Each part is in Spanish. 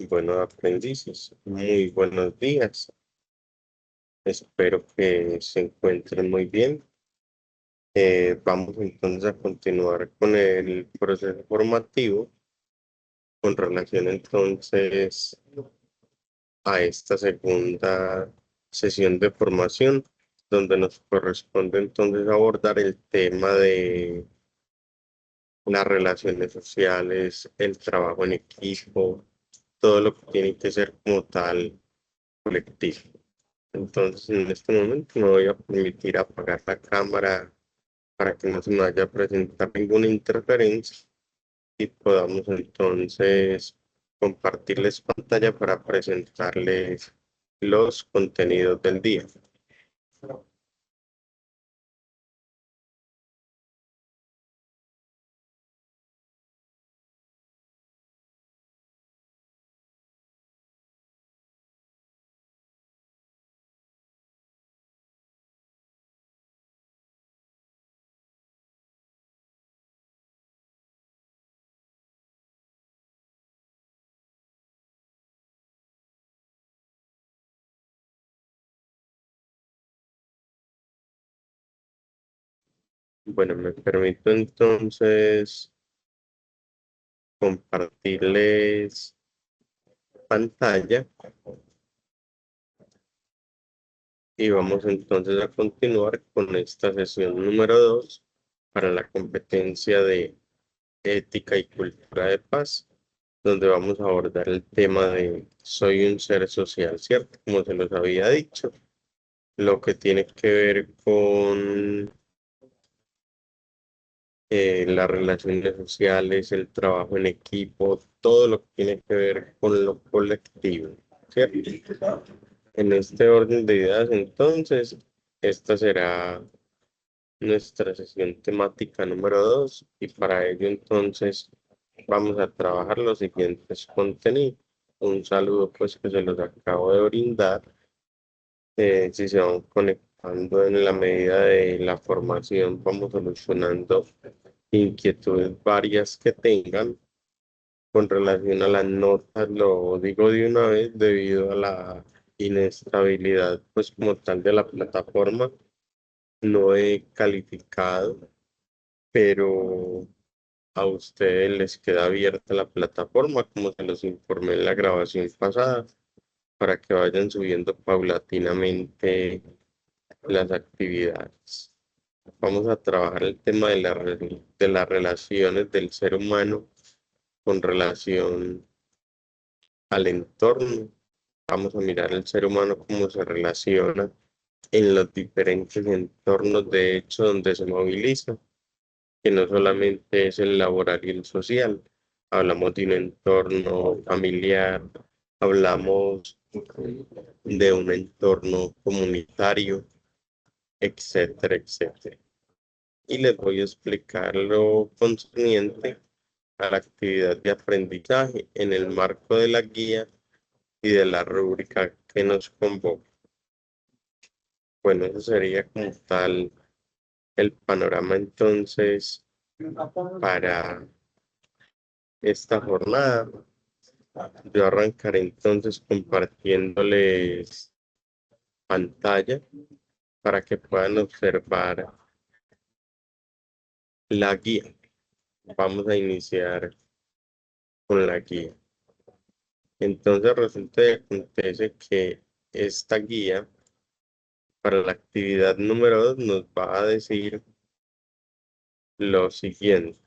Bueno, aprendices, muy buenos días. Espero que se encuentren muy bien. Vamos entonces a continuar con el proceso formativo con relación entonces a esta segunda sesión de formación, donde nos corresponde entonces abordar el tema de las relaciones sociales, el trabajo en equipo, todo lo que tiene que ser como tal colectivo. Entonces, en este momento me voy a permitir apagar la cámara para que no se me vaya a presentar ninguna interferencia y podamos entonces compartirles pantalla para presentarles los contenidos del día. Bueno, me permito entonces compartirles pantalla y vamos entonces a continuar con esta sesión número 2 para la competencia de ética y cultura de paz, donde vamos a abordar el tema de soy un ser social, ¿cierto? Como se los había dicho, lo que tiene que ver con las relaciones sociales, el trabajo en equipo, todo lo que tiene que ver con lo colectivo, ¿cierto? En este orden de ideas, entonces, esta será nuestra sesión temática número 2 y para ello entonces vamos a trabajar los siguientes contenidos. Un saludo pues que se los acabo de brindar. Si se van conectando en la medida de la formación, vamos solucionando inquietudes varias que tengan con relación a las notas. Lo digo de una vez debido a la inestabilidad pues como tal de la plataforma. No he calificado, pero a ustedes les queda abierta la plataforma, como se los informé en la grabación pasada, para que vayan subiendo paulatinamente las actividades. Vamos a trabajar el tema de, de las relaciones del ser humano con relación al entorno. Vamos a mirar el ser humano cómo se relaciona en los diferentes entornos de hecho donde se moviliza, que no solamente es el laboral y el social. Hablamos de un entorno familiar, hablamos de un entorno comunitario, etcétera, etcétera. Y les voy a explicar lo concerniente a la actividad de aprendizaje en el marco de la guía y de la rúbrica que nos convoca. Bueno, eso sería como tal el panorama entonces para esta jornada. Yo arrancaré entonces compartiéndoles pantalla para que puedan observar la guía. Vamos a iniciar con la guía. Entonces resulta y acontece que esta guía para la actividad número 2 nos va a decir lo siguiente.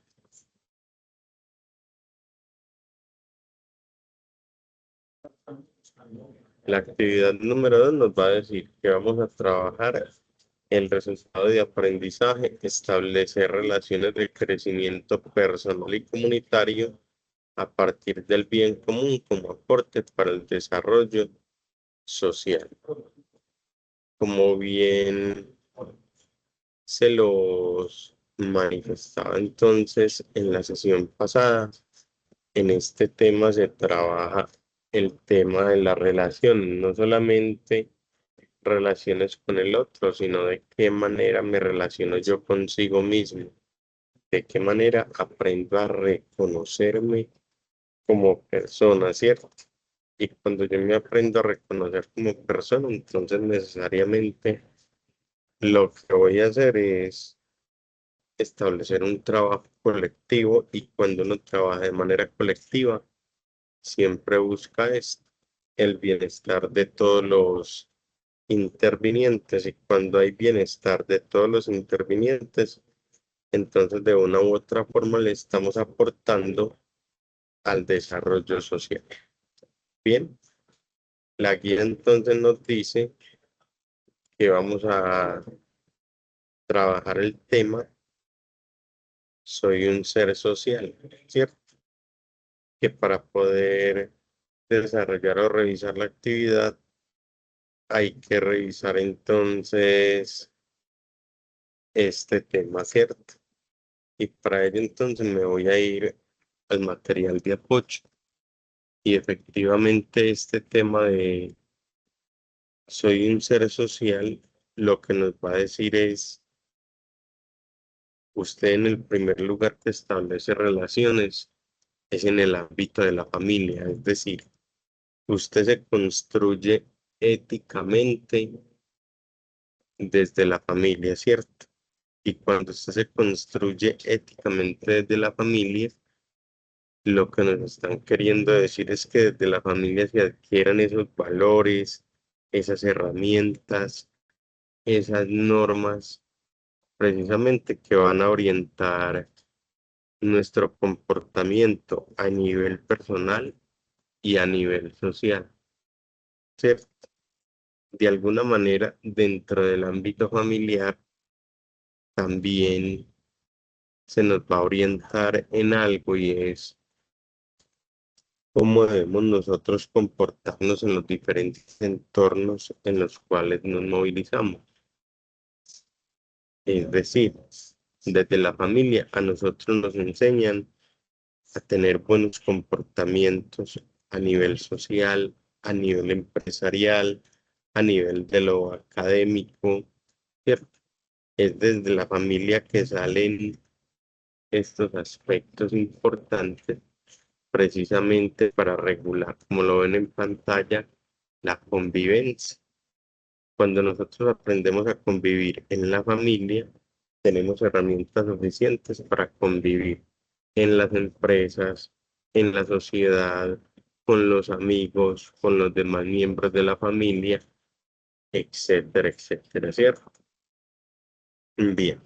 La actividad número 2 nos va a decir que vamos a trabajar el resultado de aprendizaje, establecer relaciones de crecimiento personal y comunitario a partir del bien común como aporte para el desarrollo social. Como bien se los manifestaba entonces en la sesión pasada, en este tema se trabaja el tema de la relación, no solamente relaciones con el otro, sino de qué manera me relaciono yo consigo mismo, de qué manera aprendo a reconocerme como persona, ¿cierto? Y cuando yo me aprendo a reconocer como persona, entonces necesariamente lo que voy a hacer es establecer un trabajo colectivo y cuando uno trabaja de manera colectiva, siempre busca el bienestar de todos los intervinientes y cuando hay bienestar de todos los intervinientes, entonces de una u otra forma le estamos aportando al desarrollo social. Bien, la guía entonces nos dice que vamos a trabajar el tema soy un ser social, ¿cierto? Que para poder desarrollar o revisar la actividad hay que revisar entonces este tema, ¿cierto? Y para ello entonces me voy a ir al material de apoyo. Y efectivamente este tema de soy un ser social, lo que nos va a decir es, usted en el primer lugar que establece relaciones es en el ámbito de la familia, es decir, usted se construye éticamente desde la familia, ¿cierto? Y cuando usted se construye éticamente desde la familia, lo que nos están queriendo decir es que desde la familia se adquieran esos valores, esas herramientas, esas normas, precisamente que van a orientar nuestro comportamiento a nivel personal y a nivel social, ¿cierto? De alguna manera, dentro del ámbito familiar, también se nos va a orientar en algo y es cómo debemos nosotros comportarnos en los diferentes entornos en los cuales nos movilizamos. Es decir, desde la familia a nosotros nos enseñan a tener buenos comportamientos a nivel social, a nivel empresarial, a nivel de lo académico, ¿cierto? Es desde la familia que salen estos aspectos importantes precisamente para regular, como lo ven en pantalla, la convivencia. Cuando nosotros aprendemos a convivir en la familia, tenemos herramientas suficientes para convivir en las empresas, en la sociedad, con los amigos, con los demás miembros de la familia, etcétera, etcétera, ¿cierto? Bien,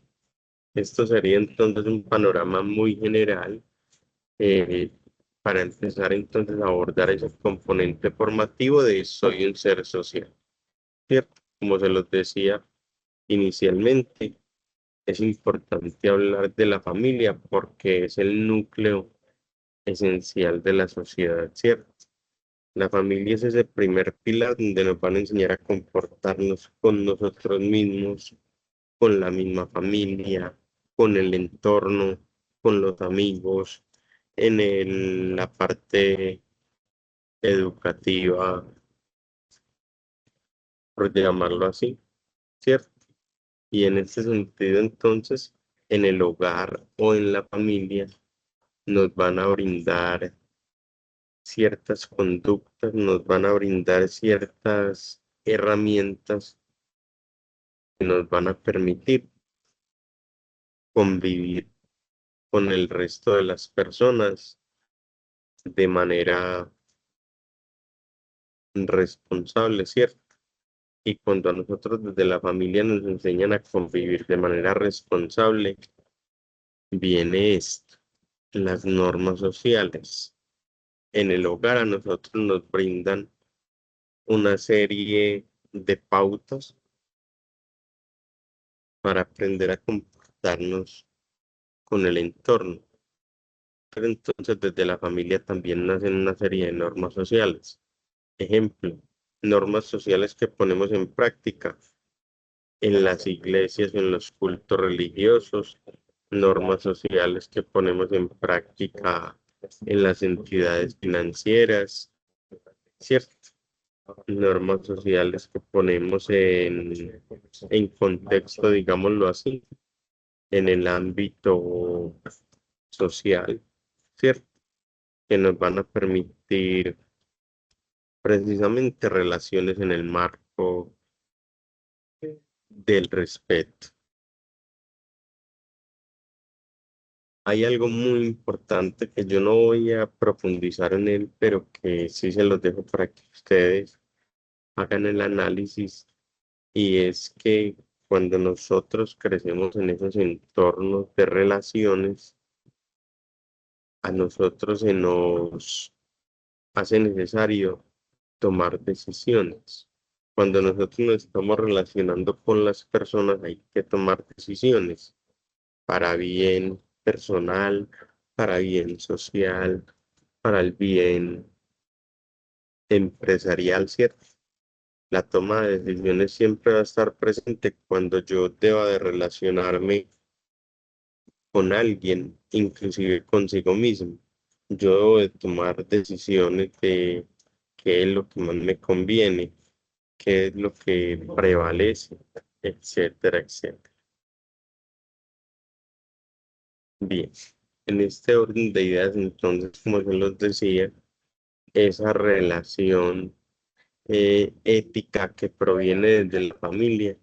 esto sería entonces un panorama muy general eh, para empezar entonces a abordar ese componente formativo de soy un ser social, ¿cierto? Como se los decía inicialmente, es importante hablar de la familia porque es el núcleo esencial de la sociedad, ¿cierto? La familia es ese primer pilar donde nos van a enseñar a comportarnos con nosotros mismos, con la misma familia, con el entorno, con los amigos, en la parte educativa, por llamarlo así, ¿cierto? Y en ese sentido, entonces, en el hogar o en la familia nos van a brindar ciertas conductas, nos van a brindar ciertas herramientas que nos van a permitir convivir con el resto de las personas de manera responsable, ¿cierto? Y cuando a nosotros desde la familia nos enseñan a convivir de manera responsable, viene esto, las normas sociales. En el hogar a nosotros nos brindan una serie de pautas para aprender a comportarnos con el entorno. Pero entonces desde la familia también nacen una serie de normas sociales. Ejemplo, normas sociales que ponemos en práctica en las iglesias, en los cultos religiosos, normas sociales que ponemos en práctica en las entidades financieras, ¿cierto? Normas sociales que ponemos en contexto, digámoslo así, en el ámbito social, ¿cierto? que nos van a permitir precisamente relaciones en el marco del respeto. Hay algo muy importante que yo no voy a profundizar en él, pero que sí se los dejo para que ustedes hagan el análisis, y es que cuando nosotros crecemos en esos entornos de relaciones, a nosotros se nos hace necesario tomar decisiones. Cuando nosotros nos estamos relacionando con las personas, hay que tomar decisiones para bien personal, para bien social, para el bien empresarial, ¿cierto? La toma de decisiones siempre va a estar presente cuando yo deba de relacionarme con alguien, inclusive consigo mismo. Yo debo de tomar decisiones de qué es lo que más me conviene, qué es lo que prevalece, etcétera, etcétera. Bien, en este orden de ideas, entonces, como se los decía, esa relación ética que proviene desde la familia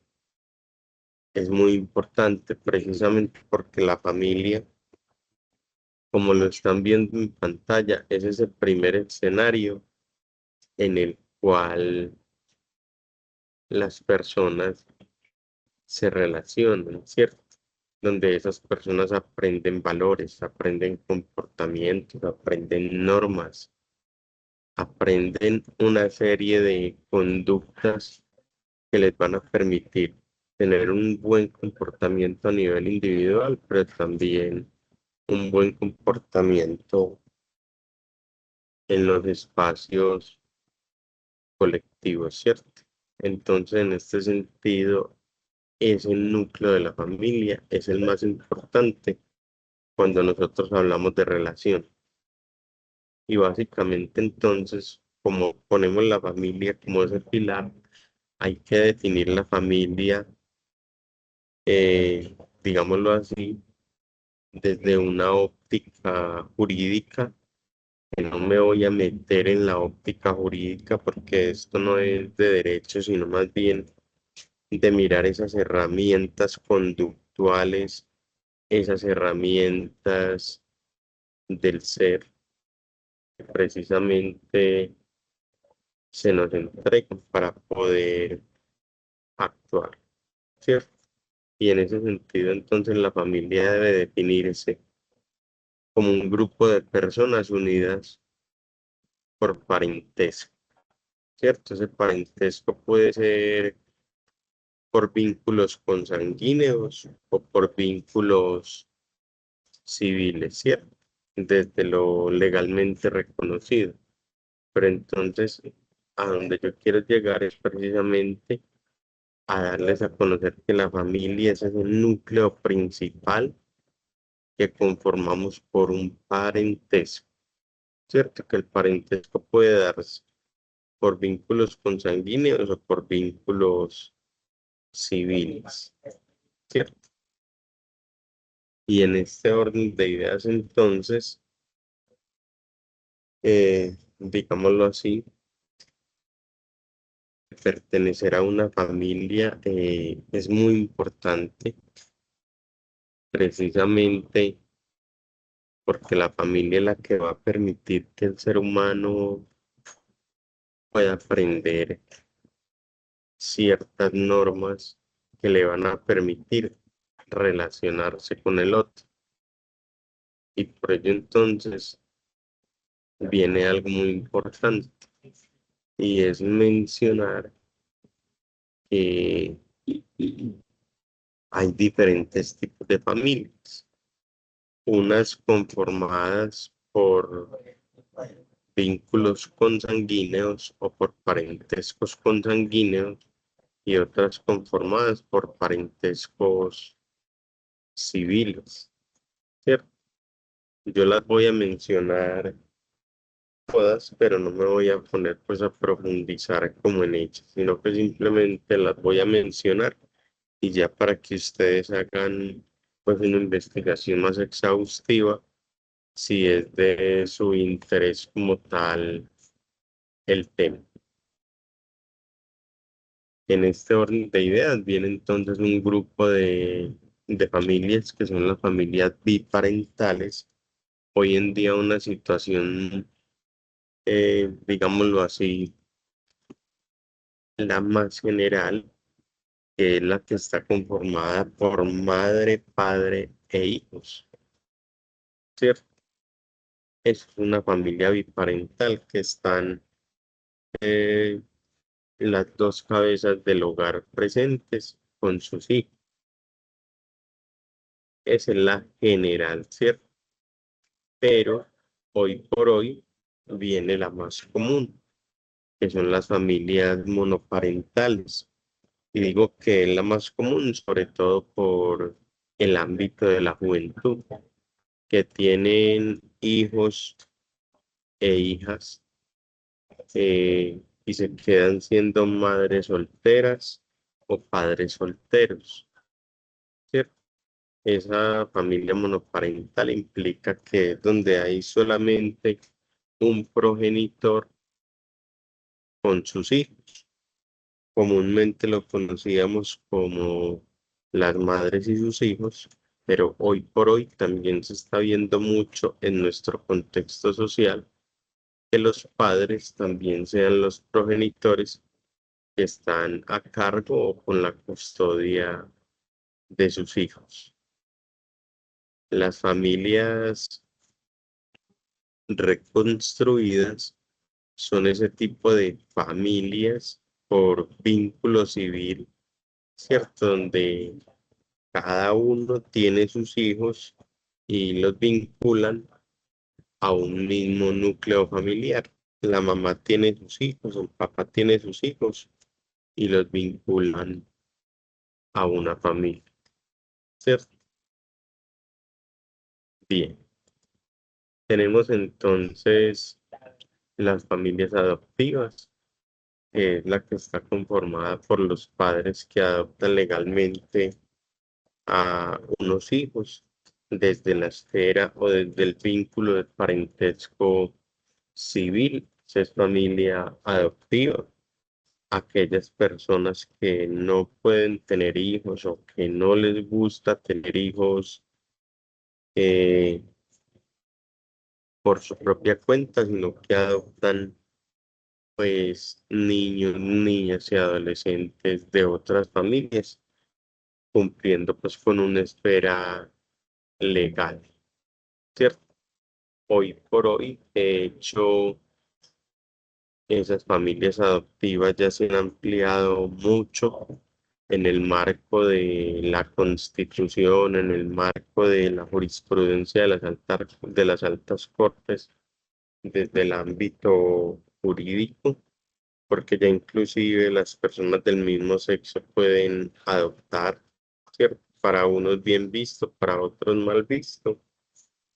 es muy importante, precisamente porque la familia, como lo están viendo en pantalla, es ese primer escenario en el cual las personas se relacionan, ¿cierto? Donde esas personas aprenden valores, aprenden comportamientos, aprenden normas, aprenden una serie de conductas que les van a permitir tener un buen comportamiento a nivel individual, pero también un buen comportamiento en los espacios colectivos, ¿cierto? Entonces, en este sentido, ese núcleo de la familia es el más importante cuando nosotros hablamos de relación. Y básicamente entonces, como ponemos la familia como ese pilar, hay que definir la familia, digámoslo así, desde una óptica jurídica, que no me voy a meter en la óptica jurídica porque esto no es de derecho, sino más bien de mirar esas herramientas conductuales, esas herramientas del ser que precisamente se nos entregan para poder actuar, ¿cierto? Y en ese sentido, entonces, la familia debe definirse como un grupo de personas unidas por parentesco, ¿cierto? Ese parentesco puede ser por vínculos consanguíneos o por vínculos civiles, ¿cierto? Desde lo legalmente reconocido. Pero entonces, a donde yo quiero llegar es precisamente a darles a conocer que la familia es ese núcleo principal que conformamos por un parentesco, ¿cierto? Que el parentesco puede darse por vínculos consanguíneos o por vínculos civiles, ¿cierto? Y en este orden de ideas, entonces, digámoslo así, pertenecer a una familia es muy importante, precisamente porque la familia es la que va a permitir que el ser humano pueda aprender ciertas normas que le van a permitir relacionarse con el otro. Y por ello entonces viene algo muy importante, y es mencionar que hay diferentes tipos de familias, unas conformadas por vínculos consanguíneos o por parentescos consanguíneos, y otras conformadas por parentescos civiles, ¿cierto? Yo las voy a mencionar todas, pero no me voy a poner pues a profundizar como en ellas, sino que simplemente las voy a mencionar, y ya para que ustedes hagan pues una investigación más exhaustiva si es de su interés como tal el tema. En este orden de ideas viene entonces un grupo de familias que son las familias biparentales. Hoy en día una situación, digámoslo así, la más general, que es la que está conformada por madre, padre e hijos, ¿cierto? Es una familia biparental que están eh, las dos cabezas del hogar presentes con sus hijos. Esa es la general, ¿cierto? Pero hoy por hoy viene la más común, que son las familias monoparentales. Y digo que es la más común, sobre todo por el ámbito de la juventud, que tienen hijos e hijas y se quedan siendo madres solteras o padres solteros, ¿cierto? Esa familia monoparental implica que donde hay solamente un progenitor con sus hijos. Comúnmente lo conocíamos como las madres y sus hijos, pero hoy por hoy también se está viendo mucho en nuestro contexto social que los padres también sean los progenitores que están a cargo o con la custodia de sus hijos. Las familias reconstruidas son ese tipo de familias por vínculo civil, ¿cierto? Donde cada uno tiene sus hijos y los vinculan a un mismo núcleo familiar. La mamá tiene sus hijos, el papá tiene sus hijos y los vinculan a una familia, ¿cierto? Bien, tenemos entonces las familias adoptivas, que es la que está conformada por los padres que adoptan legalmente a unos hijos desde la esfera o desde el vínculo de parentesco civil, esa es familia adoptiva. Aquellas personas que no pueden tener hijos o que no les gusta tener hijos eh, por su propia cuenta, sino que adoptan pues niños, niñas y adolescentes de otras familias, cumpliendo pues con una esfera legal, ¿cierto? Hoy por hoy, de hecho, esas familias adoptivas ya se han ampliado mucho en el marco de la Constitución, en el marco de la jurisprudencia de las altas cortes desde el ámbito jurídico, porque ya inclusive las personas del mismo sexo pueden adoptar, ¿cierto? Para unos bien visto, para otros mal visto,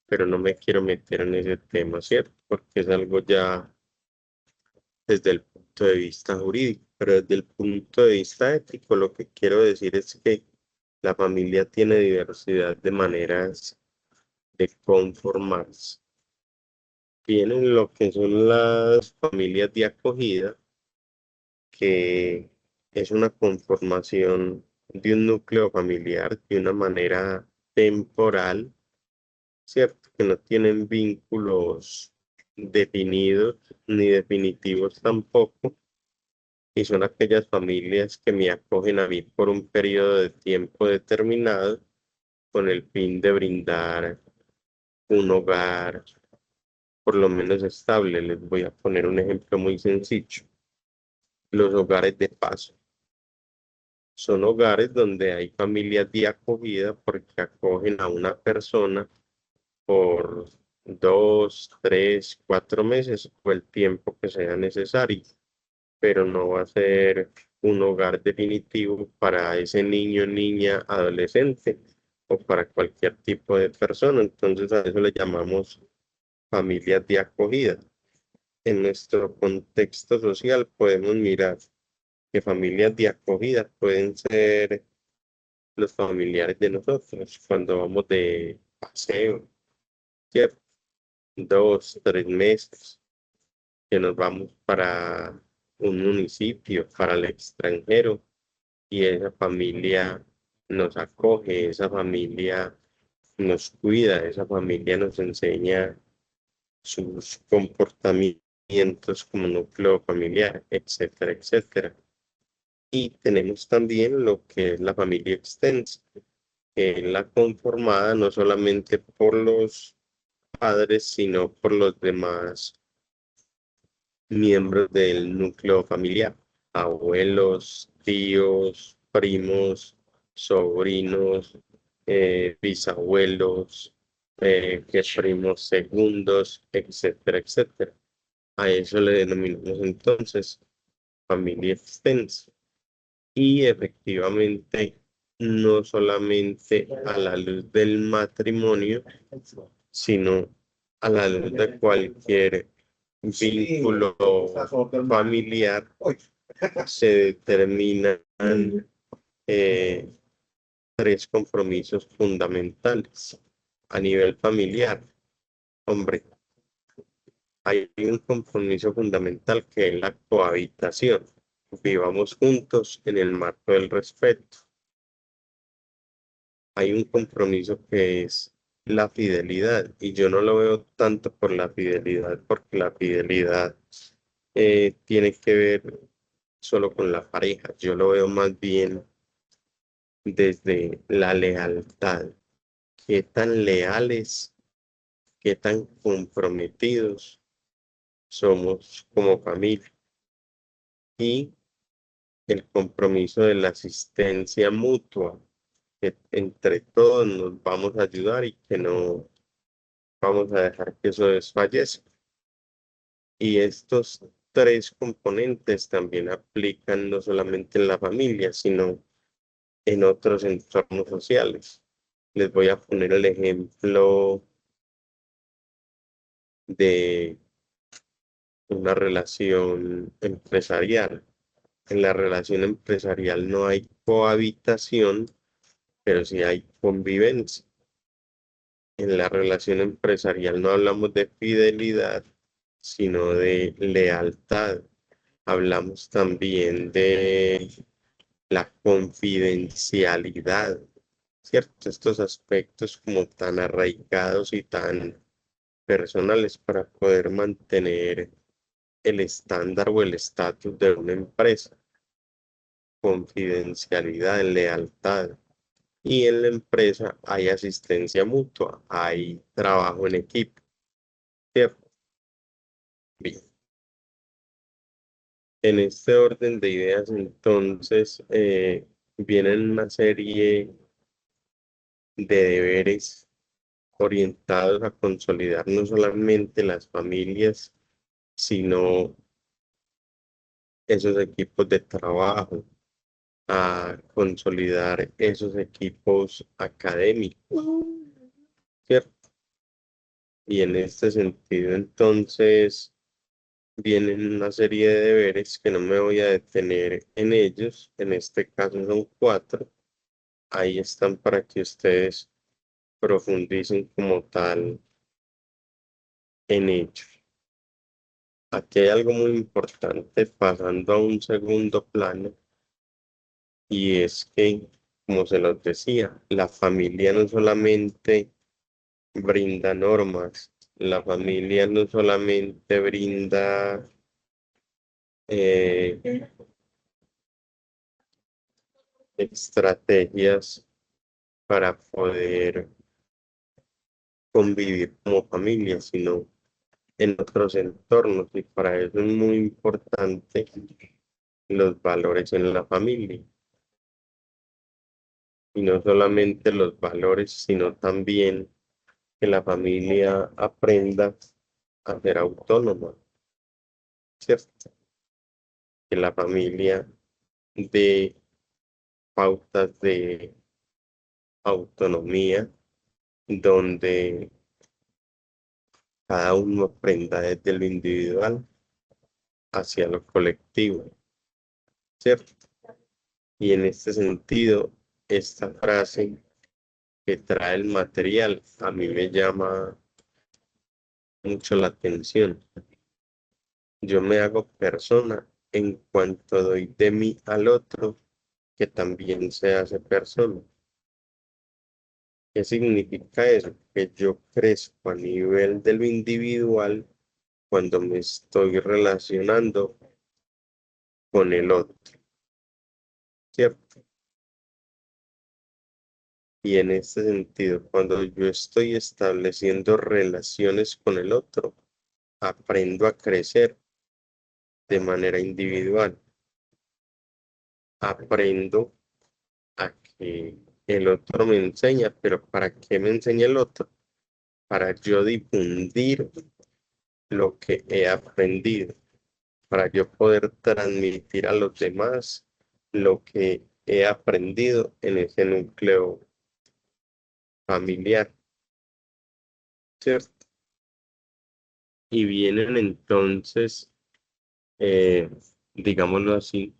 pero no me quiero meter en ese tema, ¿cierto? Porque es algo ya desde el punto de vista jurídico, pero desde el punto de vista ético, lo que quiero decir es que la familia tiene diversidad de maneras de conformarse. Tienen lo que son las familias de acogida, que es una conformación de un núcleo familiar de una manera temporal, ¿cierto? Que no tienen vínculos definidos ni definitivos tampoco, y son aquellas familias que me acogen a mí por un periodo de tiempo determinado con el fin de brindar un hogar por lo menos estable. Les voy a poner un ejemplo muy sencillo. Los hogares de paso. Son hogares donde hay familias de acogida porque acogen a una persona por 2, 3, 4 meses o el tiempo que sea necesario, pero no va a ser un hogar definitivo para ese niño, niña, adolescente o para cualquier tipo de persona. Entonces a eso le llamamos familias de acogida. En nuestro contexto social podemos mirar que familias de acogida pueden ser los familiares de nosotros cuando vamos de paseo, ¿cierto? 2, 3 meses, que nos vamos para un municipio, para el extranjero, y esa familia nos acoge, esa familia nos cuida, esa familia nos enseña sus comportamientos como núcleo familiar, etcétera, etcétera. Y tenemos también lo que es la familia extensa, que es la conformada no solamente por los padres, sino por los demás miembros del núcleo familiar, abuelos, tíos, primos, sobrinos, bisabuelos, que primos segundos, etcétera, etcétera. A eso le denominamos entonces familia extensa. Y efectivamente, no solamente a la luz del matrimonio, sino a la luz de cualquier vínculo familiar, se determinan eh, 3 compromisos fundamentales a nivel familiar. Hombre, hay un compromiso fundamental que es la cohabitación. Vivamos juntos en el marco del respeto. Hay un compromiso que es la fidelidad, y yo no lo veo tanto por la fidelidad, porque la fidelidad tiene que ver solo con la pareja. Yo lo veo más bien desde la lealtad. ¿Qué tan leales, qué tan comprometidos somos como familia? Y el compromiso de la asistencia mutua, que entre todos nos vamos a ayudar y que no vamos a dejar que eso desfallezca. Y estos 3 componentes también aplican no solamente en la familia, sino en otros entornos sociales. Les voy a poner el ejemplo de una relación empresarial. En la relación empresarial no hay cohabitación, pero sí hay convivencia. En la relación empresarial no hablamos de fidelidad, sino de lealtad. Hablamos también de la confidencialidad, ¿cierto? Estos aspectos como tan arraigados y tan personales para poder mantener el estándar o el estatus de una empresa. Confidencialidad, lealtad. Y en la empresa hay asistencia mutua, hay trabajo en equipo, ¿cierto? Bien. En este orden de ideas, entonces, vienen una serie de deberes orientados a consolidar no solamente las familias, sino esos equipos de trabajo, a consolidar esos equipos académicos, ¿cierto? Y en este sentido, entonces, vienen una serie de deberes que no me voy a detener en ellos. En este caso son 4. Ahí están para que ustedes profundicen como tal en ellos. Aquí hay algo muy importante pasando a un segundo plano, y es que, como se los decía, la familia no solamente brinda normas, la familia no solamente brinda eh, estrategias para poder convivir como familia, sino en otros entornos, y para eso es muy importante los valores en la familia. Y no solamente los valores, sino también que la familia aprenda a ser autónoma, ¿cierto? Que la familia dé pautas de autonomía, donde cada uno aprenda desde lo individual hacia lo colectivo, ¿cierto? Y en este sentido, esta frase que trae el material a mí me llama mucho la atención. Yo me hago persona en cuanto doy de mí al otro, que también se hace persona. ¿Qué significa eso? Que yo crezco a nivel de lo individual cuando me estoy relacionando con el otro, ¿cierto? Y en este sentido, cuando yo estoy estableciendo relaciones con el otro, aprendo a crecer de manera individual. Aprendo a que el otro me enseña, pero ¿para qué me enseña el otro? Para yo difundir lo que he aprendido, para yo poder transmitir a los demás lo que he aprendido en ese núcleo familiar, ¿cierto? Y vienen entonces, eh, digámoslo así,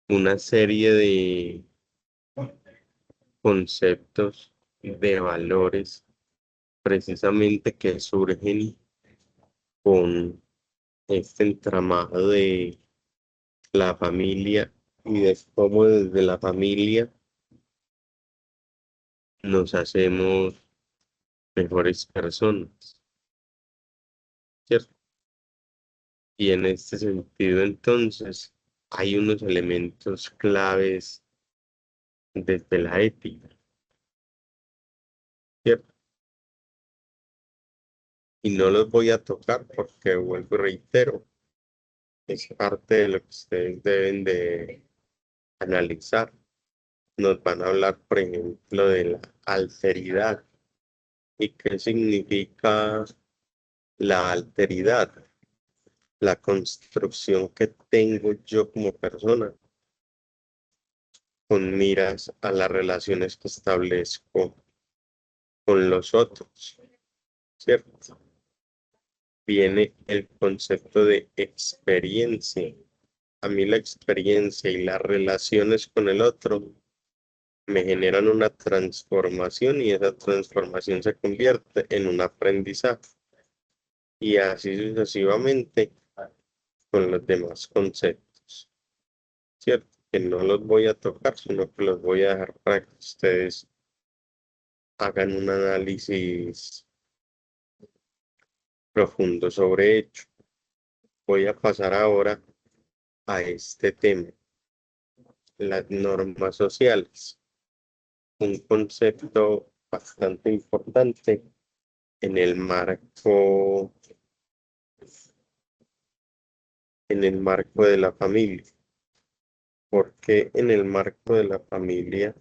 una serie de conceptos, de valores, precisamente que surgen con este entramado de la familia y de cómo desde la familia nos hacemos mejores personas, ¿cierto? Y en este sentido, entonces, hay unos elementos claves desde la ética, ¿cierto? Y no los voy a tocar porque, vuelvo y reitero, es parte de lo que ustedes deben de analizar. Nos van a hablar, por ejemplo, de la alteridad. ¿Y qué significa la alteridad? La construcción que tengo yo como persona con miras a las relaciones que establezco con los otros, ¿cierto? Viene el concepto de experiencia. A mí la experiencia y las relaciones con el otro me generan una transformación y esa transformación se convierte en un aprendizaje. Y así sucesivamente con los demás conceptos, ¿cierto? Que no los voy a tocar, sino que los voy a dejar para que ustedes hagan un análisis profundo sobre ello. Voy a pasar ahora a este tema, las normas sociales, un concepto bastante importante en en el marco de la familia. Porque en el marco de la familia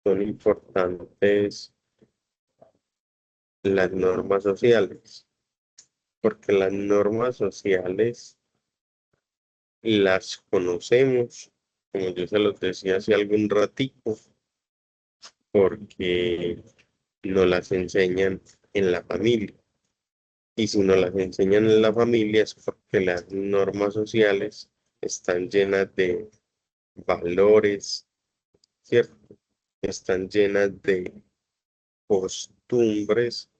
son importantes las normas sociales? Porque las normas sociales las conocemos, como yo se los decía hace algún ratico, porque nos las enseñan en la familia. Y si nos las enseñan en la familia es porque las normas sociales están llenas de valores, ¿cierto? Están llenas de costumbres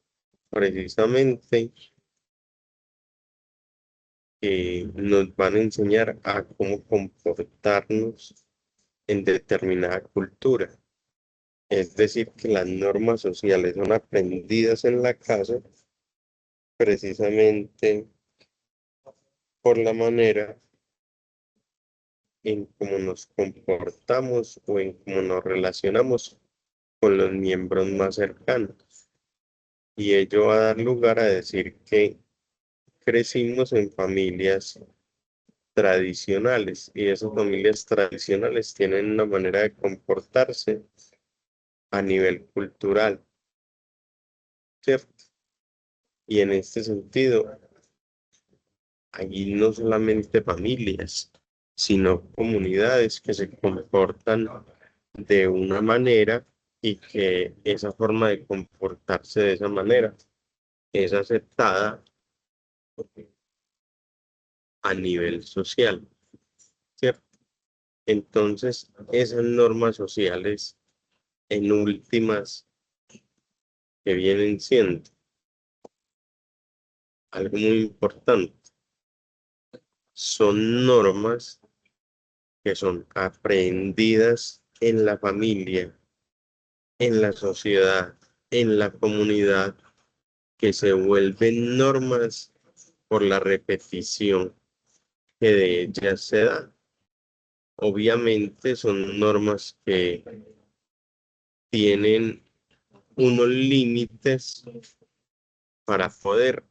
precisamente que nos van a enseñar a cómo comportarnos en determinada cultura. Es decir, que las normas sociales son aprendidas en la casa precisamente por la manera en cómo nos comportamos o en cómo nos relacionamos con los miembros más cercanos. Y ello va a dar lugar a decir que crecimos en familias tradicionales y esas familias tradicionales tienen una manera de comportarse a nivel cultural, ¿cierto? Y en este sentido, allí no solamente familias, sino comunidades que se comportan de una manera y que esa forma de comportarse de esa manera es aceptada a nivel social, ¿cierto? Entonces, esas normas sociales, en últimas, que vienen siendo algo muy importante. Son normas que son aprendidas en la familia, en la sociedad, en la comunidad, que se vuelven normas por la repetición que de ellas se da. Obviamente son normas que tienen unos límites para poder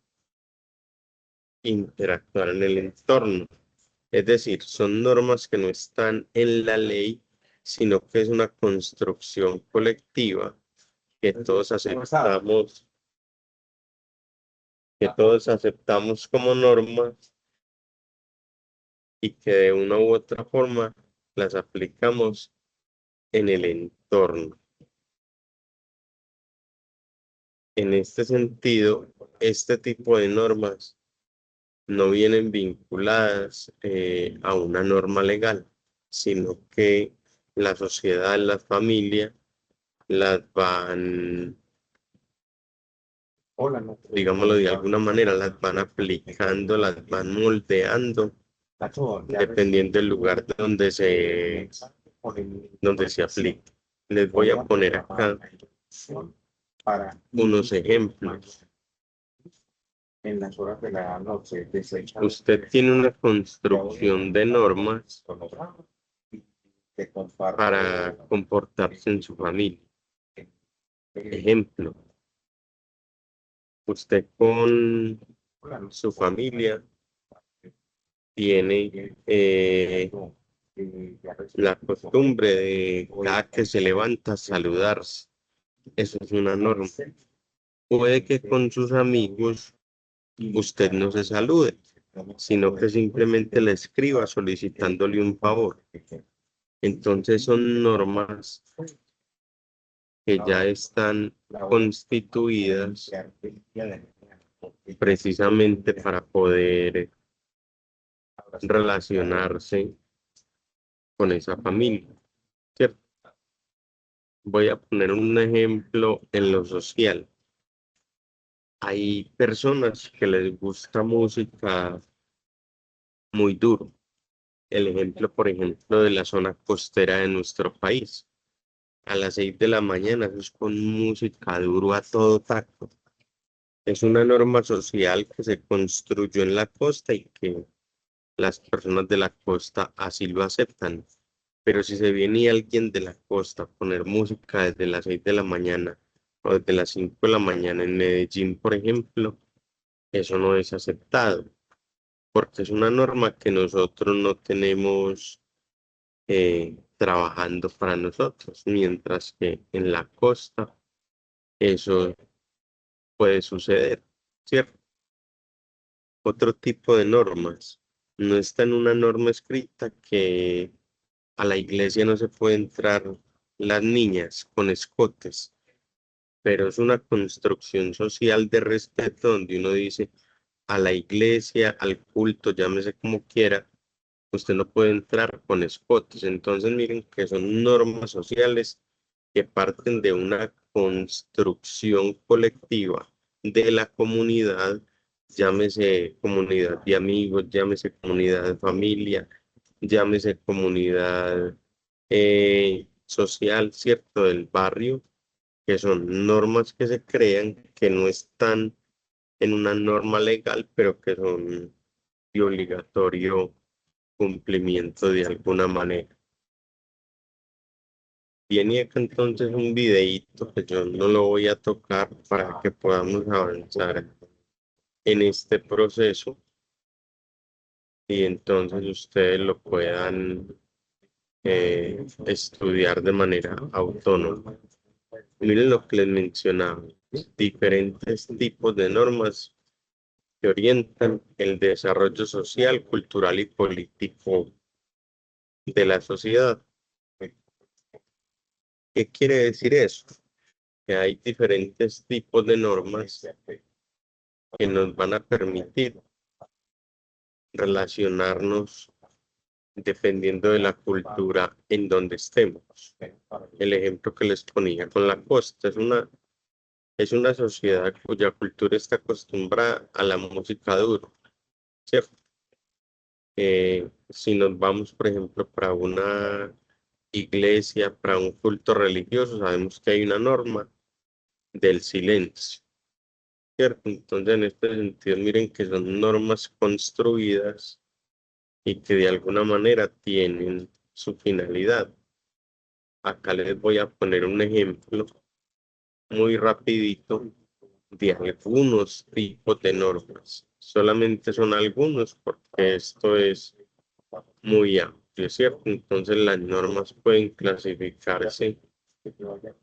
interactuar en el entorno. Es decir, son normas que no están en la ley, sino que es una construcción colectiva que todos aceptamos como norma y que de una u otra forma las aplicamos en el entorno. En este sentido, este tipo de normas no vienen vinculadas a una norma legal, sino que la sociedad, la familia, las van, digámoslo de alguna manera, las van aplicando, las van moldeando, dependiendo del lugar donde se aplique. Les voy a poner acá unos ejemplos. En las horas de la noche, Usted tiene una construcción de normas para comportarse en su familia. Ejemplo, usted con su familia tiene la costumbre de cada que se levanta saludarse. Eso es una norma. Puede que con sus amigos usted no se salude, sino que simplemente le escriba solicitándole un favor. Entonces son normas que ya están constituidas precisamente para poder relacionarse con esa familia, ¿cierto? Voy a poner un ejemplo en lo social. Hay personas que les gusta música muy duro. El ejemplo, por ejemplo, de la zona costera de nuestro país. A las 6 de la mañana, eso es con música duro a todo tacto. Es una norma social que se construyó en la costa y que las personas de la costa así lo aceptan. Pero si se viene alguien de la costa a poner música desde las 6 de la mañana o desde las 5 de la mañana en Medellín, por ejemplo, eso no es aceptado, porque es una norma que nosotros no tenemos trabajando para nosotros, mientras que en la costa eso puede suceder, ¿cierto? Otro tipo de normas. No está en una norma escrita que a la iglesia no se puede entrar las niñas con escotes, pero es una construcción social de respeto donde uno dice a la iglesia, al culto, llámese como quiera, usted no puede entrar con escotes. Entonces miren que son normas sociales que parten de una construcción colectiva de la comunidad, llámese comunidad de amigos, llámese comunidad de familia, llámese comunidad social, ¿cierto? Del barrio, que son normas que se crean, que no están en una norma legal, pero que son de obligatorio cumplimiento de alguna manera. Viene acá entonces un videíto que yo no lo voy a tocar para que podamos avanzar en este proceso y entonces ustedes lo puedan estudiar de manera autónoma. Miren lo que les mencionaba, diferentes tipos de normas que orientan el desarrollo social, cultural y político de la sociedad. ¿Qué quiere decir eso? Que hay diferentes tipos de normas que nos van a permitir relacionarnos dependiendo de la cultura en donde estemos. El ejemplo que les ponía con la costa es una es una sociedad cuya cultura está acostumbrada a la música dura, ¿cierto? Si nos vamos, por ejemplo, para una iglesia, para un culto religioso, sabemos que hay una norma del silencio, ¿cierto? Entonces, en este sentido, miren que son normas construidas y que de alguna manera tienen su finalidad. Acá les voy a poner un ejemplo muy rapidito de algunos tipos de normas. Solamente son algunos porque esto es muy amplio, ¿cierto? Entonces las normas pueden clasificarse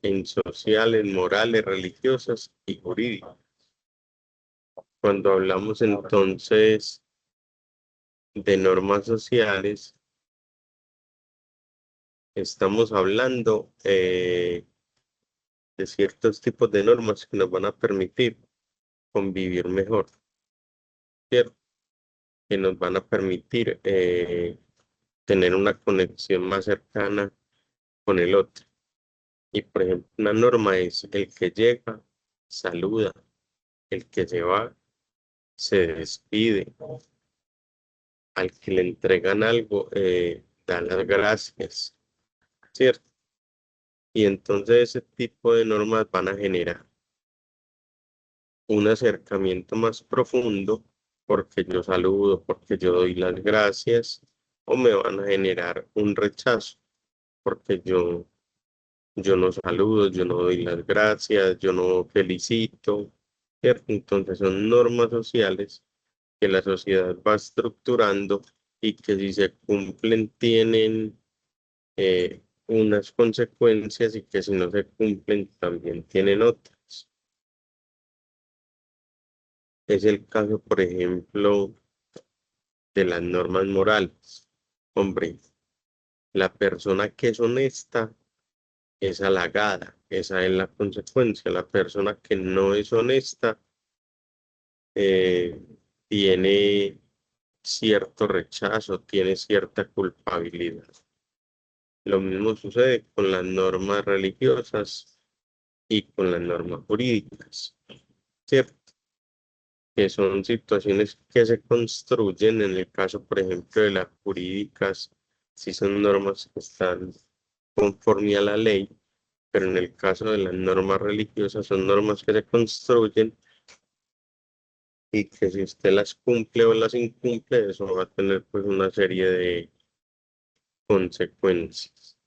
en sociales, morales, religiosas y jurídicas. Cuando hablamos entonces de normas sociales, estamos hablando de ciertos tipos de normas que nos van a permitir convivir mejor, ¿cierto? Que nos van a permitir tener una conexión más cercana con el otro. Y por ejemplo, una norma es el que llega, saluda, el que se va, se despide, al que le entregan algo, da las gracias, ¿cierto? Y entonces ese tipo de normas van a generar un acercamiento más profundo porque yo saludo, porque yo doy las gracias, o me van a generar un rechazo porque yo no saludo, yo no doy las gracias, yo no felicito, ¿cierto? Entonces son normas sociales que la sociedad va estructurando y que si se cumplen tienen unas consecuencias y que si no se cumplen también tienen otras. Es el caso, por ejemplo, de las normas morales. Hombre, la persona que es honesta es halagada, esa es la consecuencia. La persona que no es honesta eh, tiene cierto rechazo, tiene cierta culpabilidad. Lo mismo sucede con las normas religiosas y con las normas jurídicas, ¿cierto? Que son situaciones que se construyen en el caso, por ejemplo, de las jurídicas, si son normas que están conforme a la ley, pero en el caso de las normas religiosas son normas que se construyen y que si usted las cumple o las incumple, eso va a tener pues una serie de consecuencias.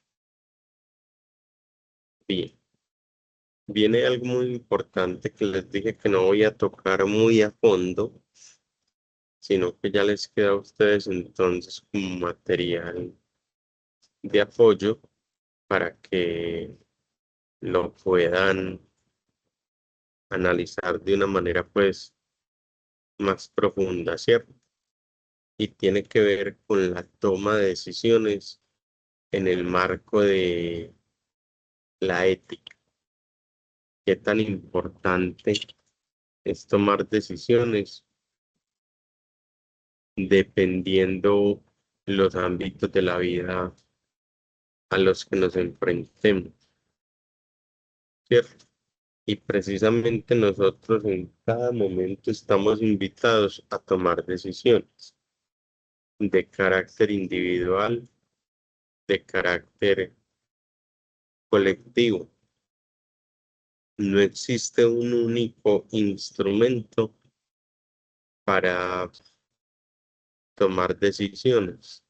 Bien, viene algo muy importante que les dije que no voy a tocar muy a fondo, sino que ya les queda a ustedes entonces como material de apoyo para que lo puedan analizar de una manera pues más profunda, ¿cierto? Y tiene que ver con la toma de decisiones en el marco de la ética. ¿Qué tan importante es tomar decisiones dependiendo los ámbitos de la vida a los que nos enfrentemos, ¿cierto? Y precisamente nosotros en cada momento estamos invitados a tomar decisiones de carácter individual, de carácter colectivo. No existe un único instrumento para tomar decisiones.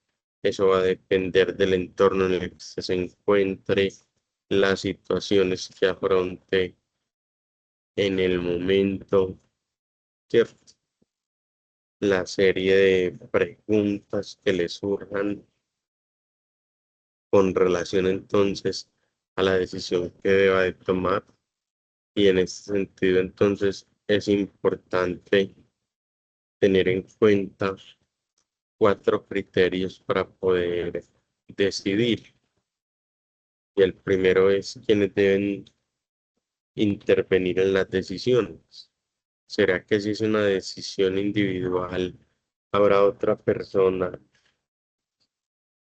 Eso va a depender del entorno en el que se encuentre, las situaciones que afronte en el momento, ¿cierto? La serie de preguntas que le surjan con relación entonces a la decisión que deba de tomar. Y en ese sentido entonces es importante tener en cuenta cuatro criterios para poder decidir. Y el primero es quienes deben intervenir en las decisiones. ¿Será que si es una decisión individual, habrá otra persona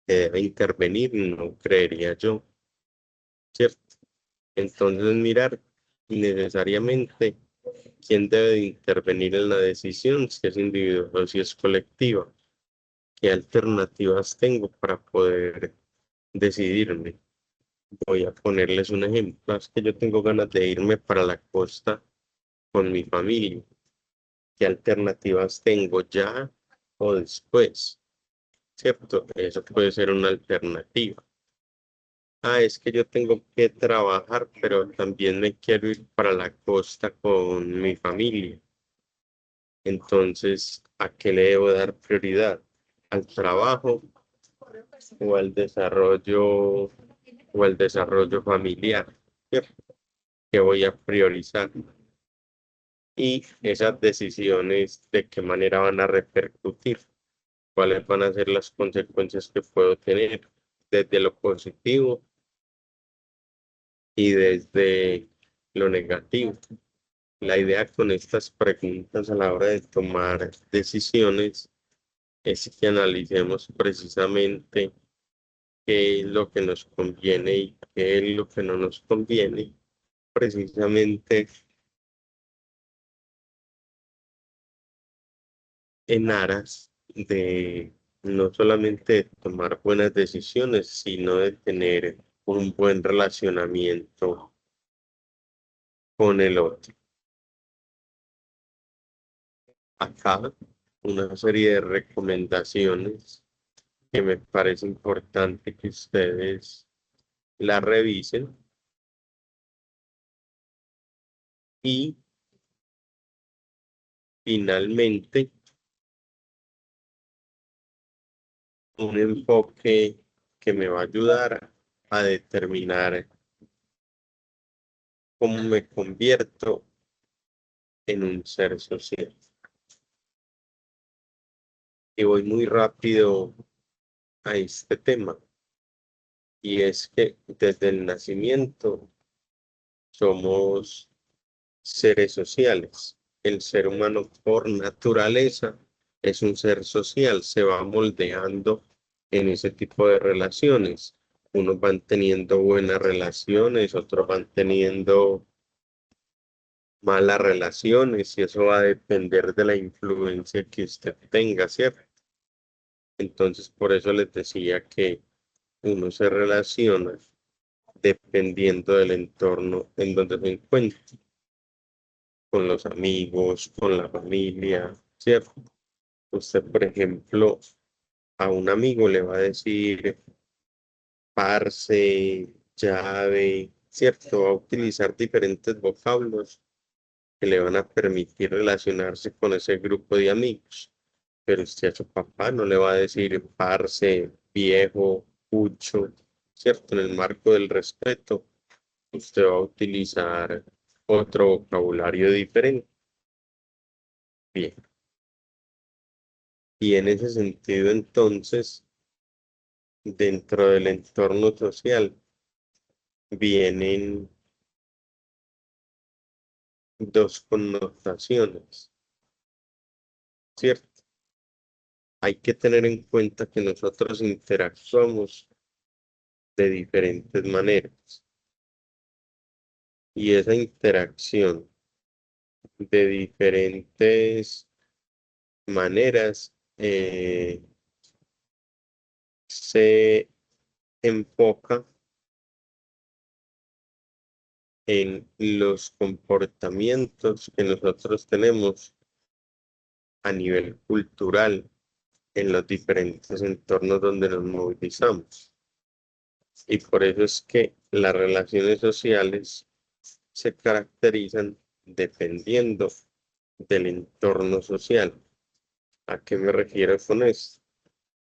que debe intervenir? No creería yo, ¿cierto? Entonces mirar necesariamente quién debe de intervenir en la decisión, si es individual o si es colectiva. ¿Qué alternativas tengo para poder decidirme? Voy a ponerles un ejemplo. Es que yo tengo ganas de irme para la costa con mi familia. ¿Qué alternativas tengo ya o después? ¿Cierto? Eso puede ser una alternativa. Ah, es que yo tengo que trabajar, pero también me quiero ir para la costa con mi familia. Entonces, ¿a qué le debo dar prioridad? ¿Al trabajo o al desarrollo familiar? ¿Cierto? ¿Qué voy a priorizar? Y esas decisiones, ¿de qué manera van a repercutir? ¿Cuáles van a ser las consecuencias que puedo tener desde lo positivo y desde lo negativo? La idea con estas preguntas a la hora de tomar decisiones es que analicemos precisamente qué es lo que nos conviene y qué es lo que no nos conviene, precisamente en aras de no solamente de tomar buenas decisiones, sino de tener un buen relacionamiento con el otro. Acá una serie de recomendaciones que me parece importante que ustedes la revisen y finalmente un enfoque que me va a ayudar a determinar cómo me convierto en un ser social. Y voy muy rápido a este tema, y es que desde el nacimiento somos seres sociales. El ser humano por naturaleza es un ser social, se va moldeando en ese tipo de relaciones. Unos van teniendo buenas relaciones, otros van teniendo malas relaciones y eso va a depender de la influencia que usted tenga, ¿cierto? Entonces, por eso les decía que uno se relaciona dependiendo del entorno en donde se encuentre, con los amigos, con la familia, ¿cierto? Usted, por ejemplo, a un amigo le va a decir parce, llave, ¿cierto? Va a utilizar diferentes vocablos que le van a permitir relacionarse con ese grupo de amigos. Pero usted a su papá no le va a decir parce, viejo, pucho, ¿cierto? En el marco del respeto, usted va a utilizar otro vocabulario diferente. Bien. Y en ese sentido, entonces, dentro del entorno social vienen dos connotaciones, ¿cierto? Hay que tener en cuenta que nosotros interactuamos de diferentes maneras y esa interacción de diferentes maneras se enfoca en los comportamientos que nosotros tenemos a nivel cultural en los diferentes entornos donde nos movilizamos. Y por eso es que las relaciones sociales se caracterizan dependiendo del entorno social. ¿A qué me refiero con esto?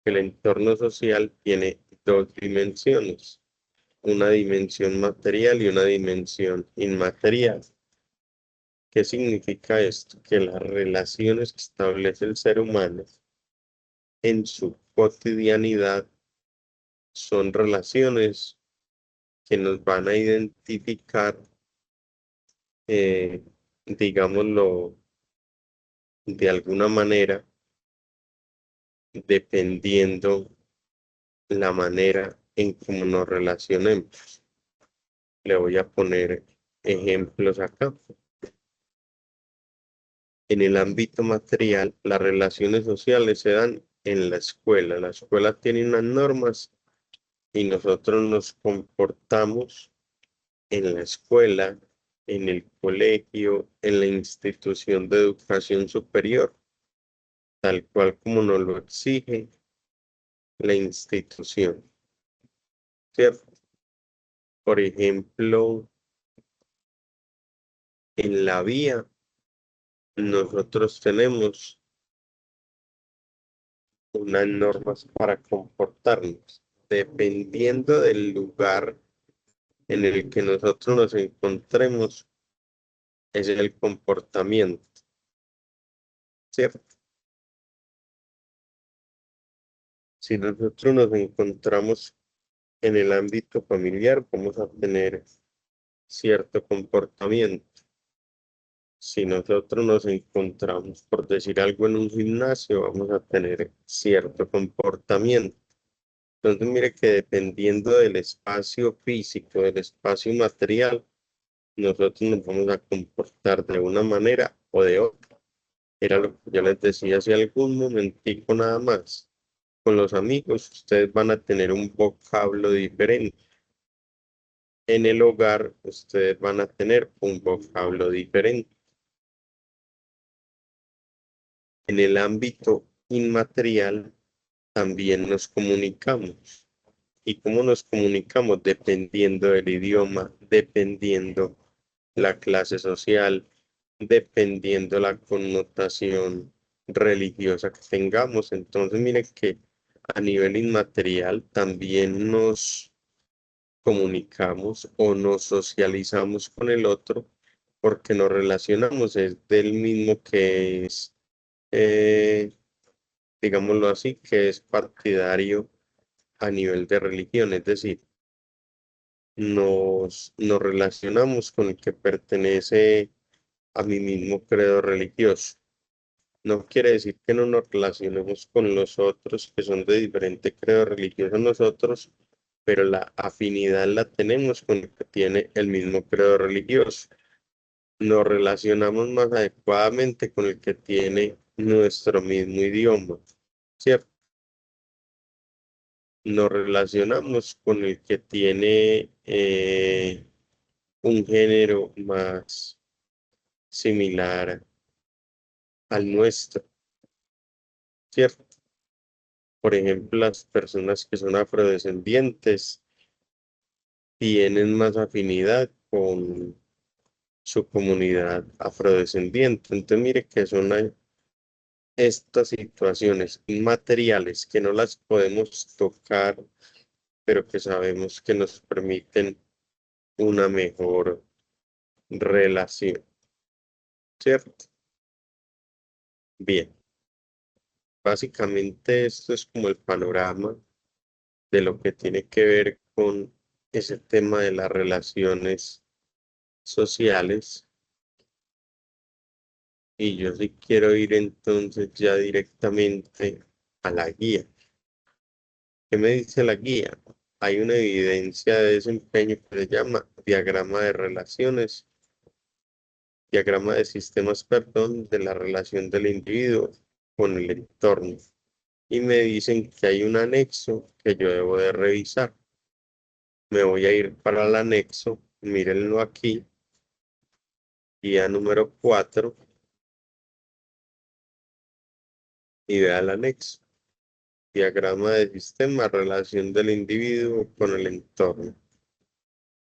El entorno social tiene dos dimensiones, una dimensión material y una dimensión inmaterial. ¿Qué significa esto? Que las relaciones que establece el ser humano en su cotidianidad son relaciones que nos van a identificar, eh, digámoslo, de alguna manera, dependiendo la manera en cómo nos relacionemos. Le voy a poner ejemplos acá. En el ámbito material, las relaciones sociales se dan en la escuela. La escuela tiene unas normas y nosotros nos comportamos en la escuela, en el colegio, en la institución de educación superior, tal cual como nos lo exige la institución, ¿cierto? Por ejemplo, en la vía, nosotros tenemos unas normas para comportarnos. Dependiendo del lugar en el que nosotros nos encontremos, es el comportamiento, ¿cierto? Si nosotros nos encontramos en el ámbito familiar, vamos a tener cierto comportamiento. Si nosotros nos encontramos, por decir algo, en un gimnasio, vamos a tener cierto comportamiento. Entonces, mire que dependiendo del espacio físico, del espacio material, nosotros nos vamos a comportar de una manera o de otra. Era lo que yo les decía hace algún momentico nada más. Con los amigos, ustedes van a tener un vocablo diferente. En el hogar, ustedes van a tener un vocablo diferente. En el ámbito inmaterial, también nos comunicamos. ¿Y cómo nos comunicamos? Dependiendo del idioma, dependiendo la clase social, dependiendo la connotación religiosa que tengamos. Entonces, miren que a nivel inmaterial también nos comunicamos o nos socializamos con el otro porque nos relacionamos, es del mismo que es, eh, digámoslo así, que es partidario a nivel de religión, es decir, nos relacionamos con el que pertenece a mi mismo credo religioso. No quiere decir que no nos relacionemos con los otros que son de diferente credo religioso a nosotros, pero la afinidad la tenemos con el que tiene el mismo credo religioso. Nos relacionamos más adecuadamente con el que tiene nuestro mismo idioma, ¿cierto? Nos relacionamos con el que tiene un género más similar al nuestro, ¿cierto? Por ejemplo, las personas que son afrodescendientes tienen más afinidad con su comunidad afrodescendiente. Entonces, mire que son estas situaciones inmateriales que no las podemos tocar, pero que sabemos que nos permiten una mejor relación, ¿cierto? Bien, básicamente esto es como el panorama de lo que tiene que ver con ese tema de las relaciones sociales. Y yo sí quiero ir entonces ya directamente a la guía. ¿Qué me dice la guía? Hay una evidencia de desempeño que se llama diagrama de relaciones, diagrama de sistemas, perdón, de la relación del individuo con el entorno. Y me dicen que hay un anexo que yo debo de revisar. Me voy a ir para el anexo, mírenlo aquí, guía número 4, y vea el anexo. Diagrama de sistema, relación del individuo con el entorno.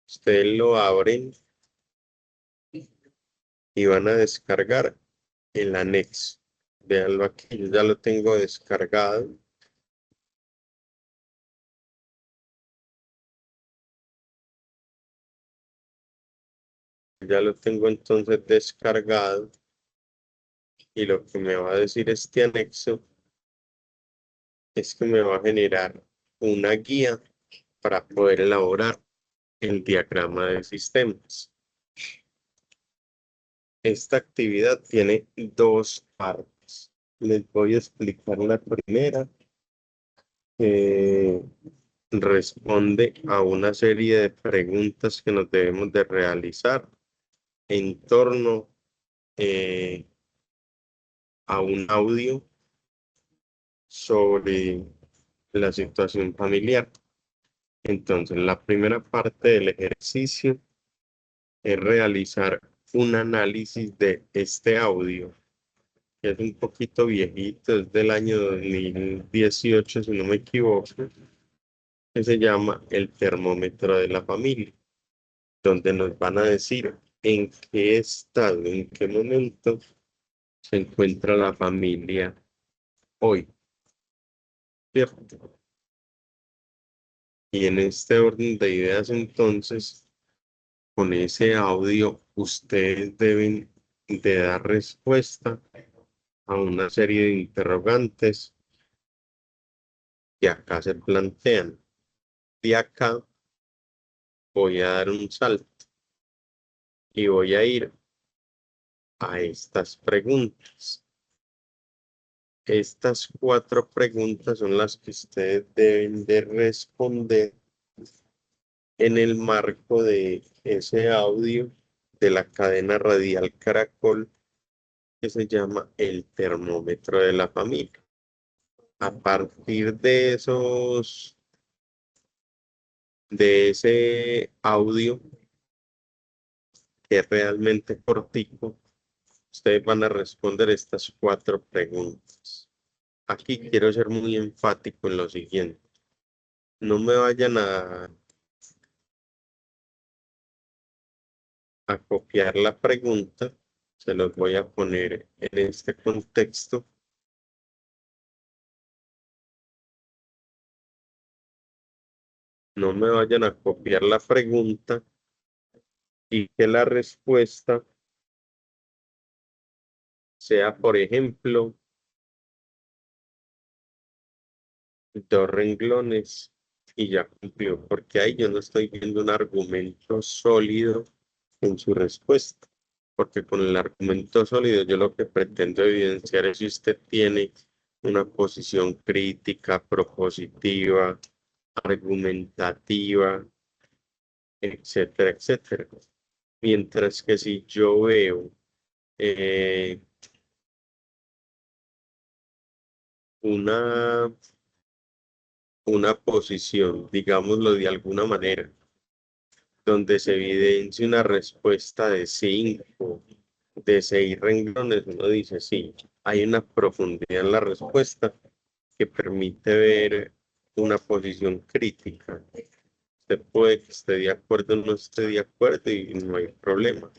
Ustedes lo abren y van a descargar el anexo. Véanlo aquí, yo ya lo tengo descargado. Ya lo tengo entonces descargado y lo que me va a decir este anexo es que me va a generar una guía para poder elaborar el diagrama de sistemas. Esta actividad tiene dos partes. Les voy a explicar la primera, que responde a una serie de preguntas que nos debemos de realizar en torno a un audio sobre la situación familiar. Entonces, la primera parte del ejercicio es realizar un análisis de este audio, que es un poquito viejito, es del año 2018, si no me equivoco, que se llama El termómetro de la familia, donde nos van a decir en qué estado, en qué momento se encuentra la familia hoy, ¿cierto? Y en este orden de ideas, entonces, con ese audio, ustedes deben de dar respuesta a una serie de interrogantes que acá se plantean. De acá voy a dar un salto y voy a ir a estas preguntas. Estas 4 preguntas son las que ustedes deben de responder en el marco de ese audio de la cadena radial Caracol que se llama El termómetro de la familia. A partir de ese audio, que es realmente cortico, ustedes van a responder estas 4 preguntas. Aquí quiero ser muy enfático en lo siguiente. No me vayan a copiar la pregunta. Se los voy a poner en este contexto. No me vayan a copiar la pregunta y que la respuesta sea, por ejemplo, 2 renglones y ya cumplió, porque ahí yo no estoy viendo un argumento sólido en su respuesta, porque con el argumento sólido yo lo que pretendo evidenciar es si usted tiene una posición crítica, propositiva, argumentativa, etcétera, etcétera. Mientras que si yo veo eh, una, una posición, digámoslo de alguna manera, donde se evidencia una respuesta de 5, de 6 renglones, uno dice, sí, hay una profundidad en la respuesta que permite ver una posición crítica. Usted puede que esté de acuerdo o no esté de acuerdo y no hay problema.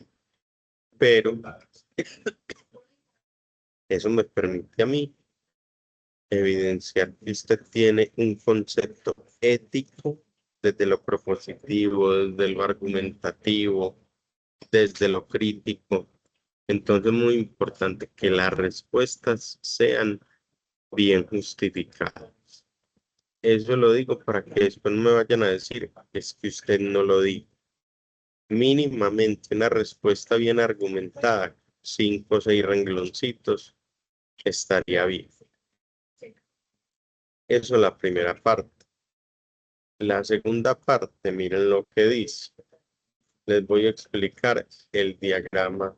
Pero eso me permite a mí evidenciar que usted tiene un concepto ético desde lo propositivo, desde lo argumentativo, desde lo crítico. Entonces, muy importante que las respuestas sean bien justificadas. Eso lo digo para que después no me vayan a decir, es que usted no lo dijo. Mínimamente una respuesta bien argumentada, 5 o 6 rengloncitos, estaría bien. Eso es la primera parte. La segunda parte, miren lo que dice. Les voy a explicar el diagrama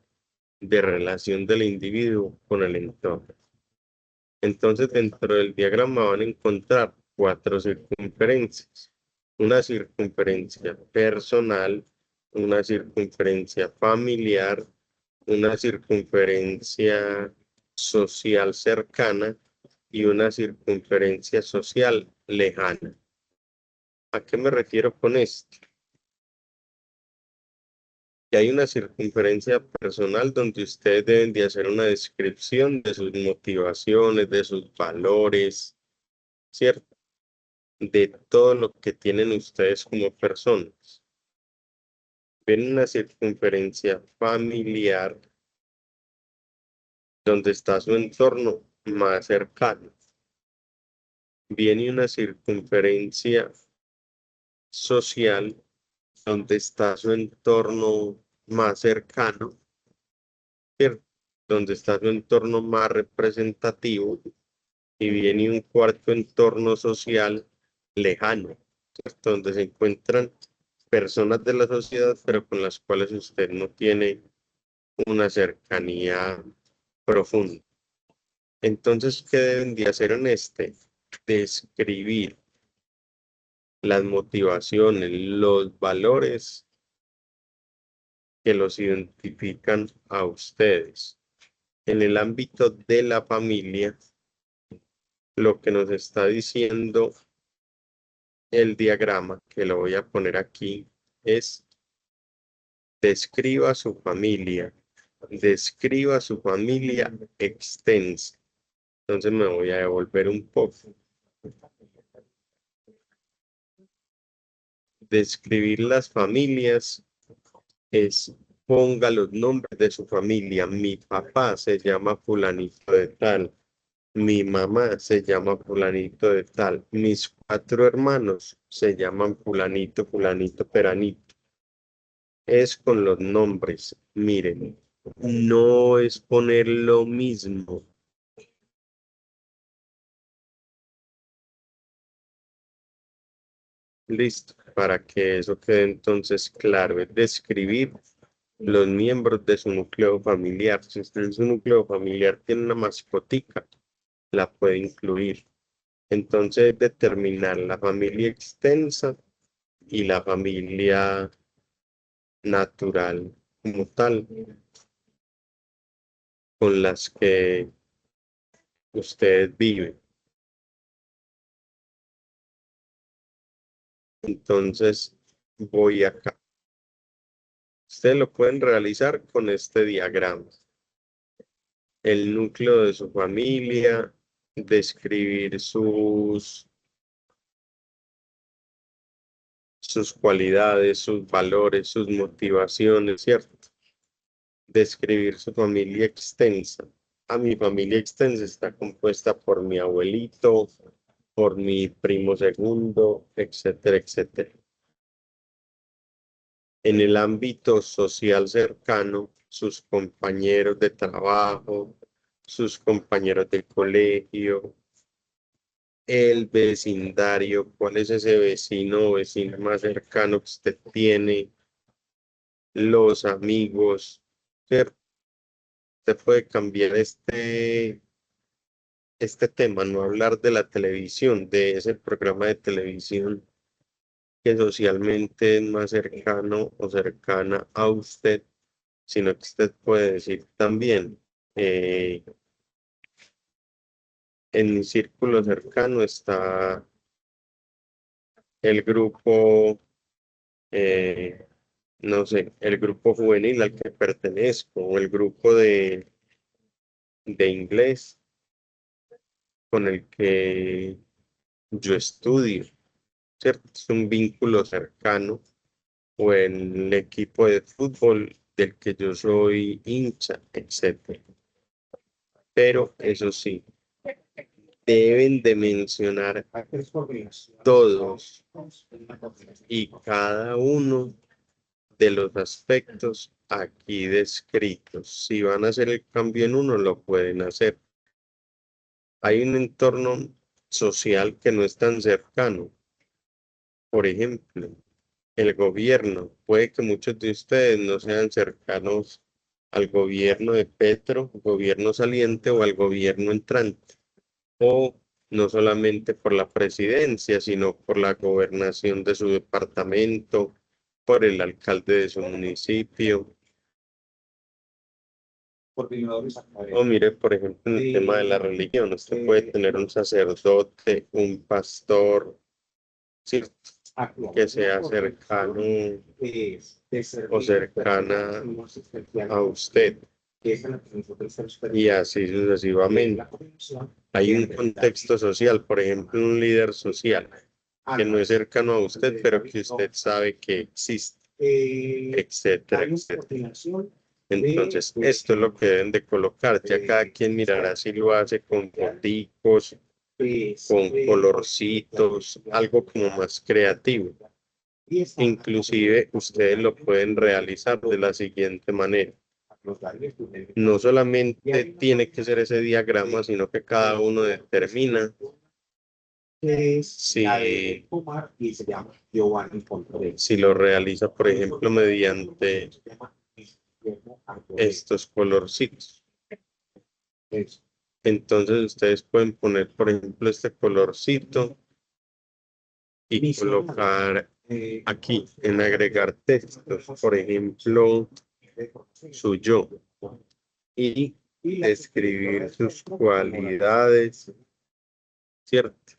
de relación del individuo con el entorno. Entonces, dentro del diagrama van a encontrar 4 circunferencias. Una circunferencia personal, una circunferencia familiar, una circunferencia social cercana y una circunferencia social lejana. ¿A qué me refiero con esto? Que hay una circunferencia personal donde ustedes deben de hacer una descripción de sus motivaciones, de sus valores, ¿cierto? De todo lo que tienen ustedes como personas. Ven una circunferencia familiar donde está su entorno más cercano. Viene una circunferencia social donde está su entorno más cercano, ¿cierto? Donde está su entorno más representativo y viene un cuarto entorno social lejano, ¿cierto? Donde se encuentran personas de la sociedad, pero con las cuales usted no tiene una cercanía profunda. Entonces, ¿qué deben de hacer en este? Describir las motivaciones, los valores que los identifican a ustedes. En el ámbito de la familia, lo que nos está diciendo el diagrama, que lo voy a poner aquí, es describa su familia extensa. Entonces me voy a devolver un poco. Describir las familias es ponga los nombres de su familia. Mi papá se llama fulanito de tal. Mi mamá se llama fulanito de tal. Mis 4 hermanos se llaman fulanito, fulanito, peranito. Es con los nombres. Miren, no es poner lo mismo. Listo, para que eso quede entonces claro, es describir los miembros de su núcleo familiar. Si usted en su núcleo familiar tiene una mascotica, la puede incluir. Entonces, determinar la familia extensa y la familia natural como tal, con las que usted vive. Entonces, voy acá. Ustedes lo pueden realizar con este diagrama. El núcleo de su familia, describir sus cualidades, sus valores, sus motivaciones, ¿cierto? Describir su familia extensa. A mi familia extensa está compuesta por mi abuelito, por mi primo segundo, etcétera, etcétera. En el ámbito social cercano, sus compañeros de trabajo, sus compañeros de colegio, el vecindario, cuál es ese vecino o vecina más cercano que usted tiene, los amigos, ¿cierto? Usted puede cambiar este tema, no hablar de la televisión, de ese programa de televisión que socialmente es más cercano o cercana a usted, sino que usted puede decir también, en mi círculo cercano está el grupo, eh, no sé, el grupo juvenil al que pertenezco, o el grupo de inglés con el que yo estudio, ¿cierto? Es un vínculo cercano, o el equipo de fútbol del que yo soy hincha, etcétera. Pero eso sí, deben de mencionar todos y cada uno de los aspectos aquí descritos. Si van a hacer el cambio en uno, lo pueden hacer. Hay un entorno social que no es tan cercano. Por ejemplo, el gobierno. Puede que muchos de ustedes no sean cercanos al gobierno de Petro, gobierno saliente o al gobierno entrante. O no solamente por la presidencia, sino por la gobernación de su departamento, por el alcalde de su municipio. O mire, por ejemplo, en el tema de la religión, usted puede tener un sacerdote, un pastor, ¿sí? Que sea cercano o cercana a usted. Y así sucesivamente. Hay un contexto social, por ejemplo, un líder social que no es cercano a usted, pero que usted sabe que existe, etcétera, etcétera. Entonces, esto es lo que deben de colocar. Ya cada quien mirará si lo hace con foticos, con colorcitos, algo como más creativo. Inclusive, ustedes lo pueden realizar de la siguiente manera. No solamente tiene que ser ese diagrama, sino que cada uno determina si lo realiza, por ejemplo, mediante estos colorcitos. Entonces ustedes pueden poner, por ejemplo, este colorcito y colocar aquí en agregar textos, por ejemplo, su yo, y describir sus cualidades, ¿cierto?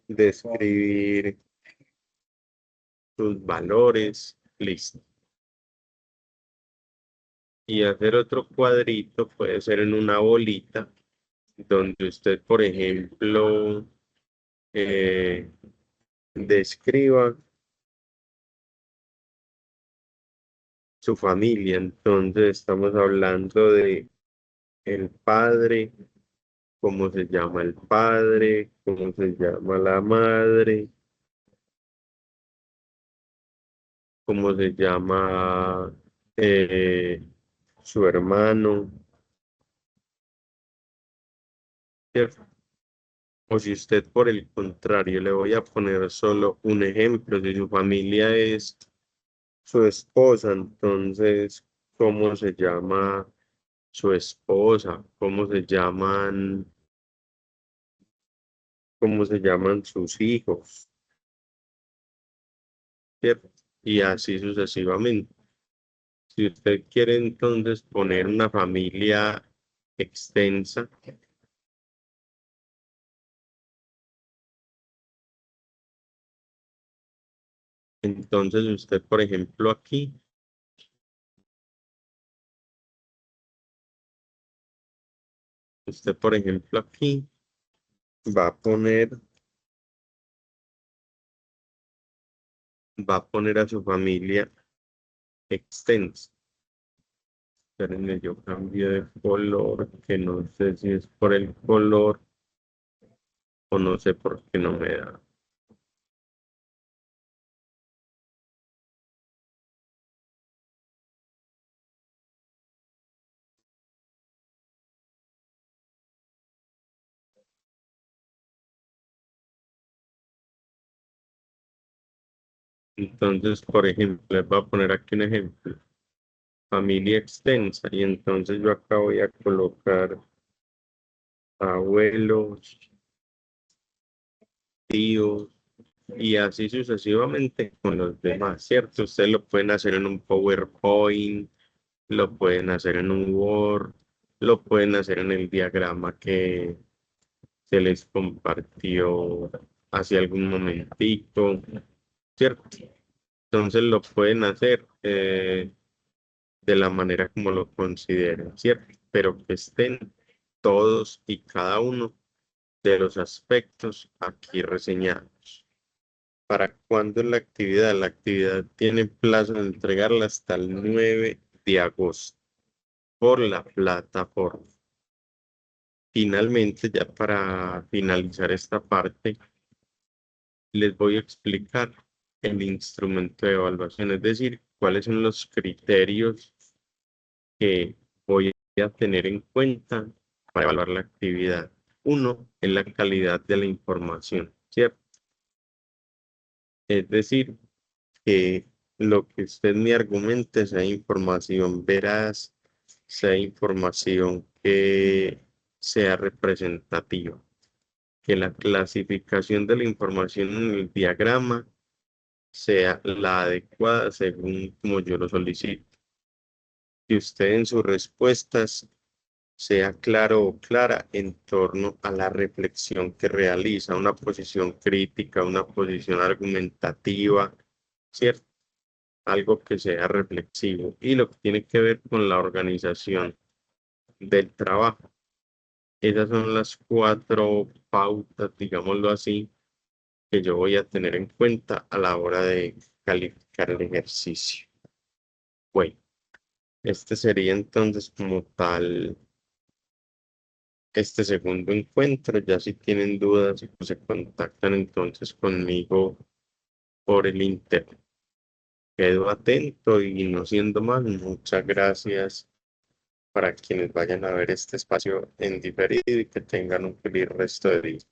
Describir sus valores, listo. Y hacer otro cuadrito, puede ser en una bolita, donde usted, por ejemplo, describa su familia. Entonces estamos hablando de el padre, cómo se llama el padre, cómo se llama la madre, cómo se llama eh, su hermano, ¿cierto? O si usted, por el contrario, le voy a poner solo un ejemplo, si su familia es su esposa, entonces, ¿cómo se llama su esposa? Cómo se llaman sus hijos? ¿Cierto? Y así sucesivamente. Si usted quiere entonces poner una familia extensa, entonces usted por ejemplo aquí va a poner, va a poner a su familia extensa. Espérenme, yo cambio de color, que no sé si es por el color o no sé por qué no me da. Entonces, por ejemplo, les voy a poner aquí un ejemplo. Familia extensa. Y entonces yo acá voy a colocar abuelos, tíos, y así sucesivamente con los demás, ¿cierto? Ustedes lo pueden hacer en un PowerPoint, lo pueden hacer en un Word, lo pueden hacer en el diagrama que se les compartió hace algún momentito, ¿cierto? Entonces lo pueden hacer de la manera como lo consideren, ¿cierto? Pero que estén todos y cada uno de los aspectos aquí reseñados. ¿Para cuándo es la actividad? La actividad tiene plazo de entregarla hasta el 9 de agosto por la plataforma. Finalmente, ya para finalizar esta parte, les voy a explicar el instrumento de evaluación, es decir, cuáles son los criterios que voy a tener en cuenta para evaluar la actividad. Uno es la calidad de la información, ¿cierto? Es decir, que lo que usted me argumente sea información veraz, sea información que sea representativa, que la clasificación de la información en el diagrama sea la adecuada según como yo lo solicito. Que usted en sus respuestas sea claro o clara en torno a la reflexión que realiza, una posición crítica, una posición argumentativa, ¿cierto? Algo que sea reflexivo y lo que tiene que ver con la organización del trabajo. Esas son las cuatro pautas, digámoslo así, que yo voy a tener en cuenta a la hora de calificar el ejercicio. Bueno, este sería entonces como tal este segundo encuentro. Ya si tienen dudas, pues se contactan entonces conmigo por el internet. Quedo atento y no siendo más, muchas gracias para quienes vayan a ver este espacio en diferido y que tengan un feliz resto de día.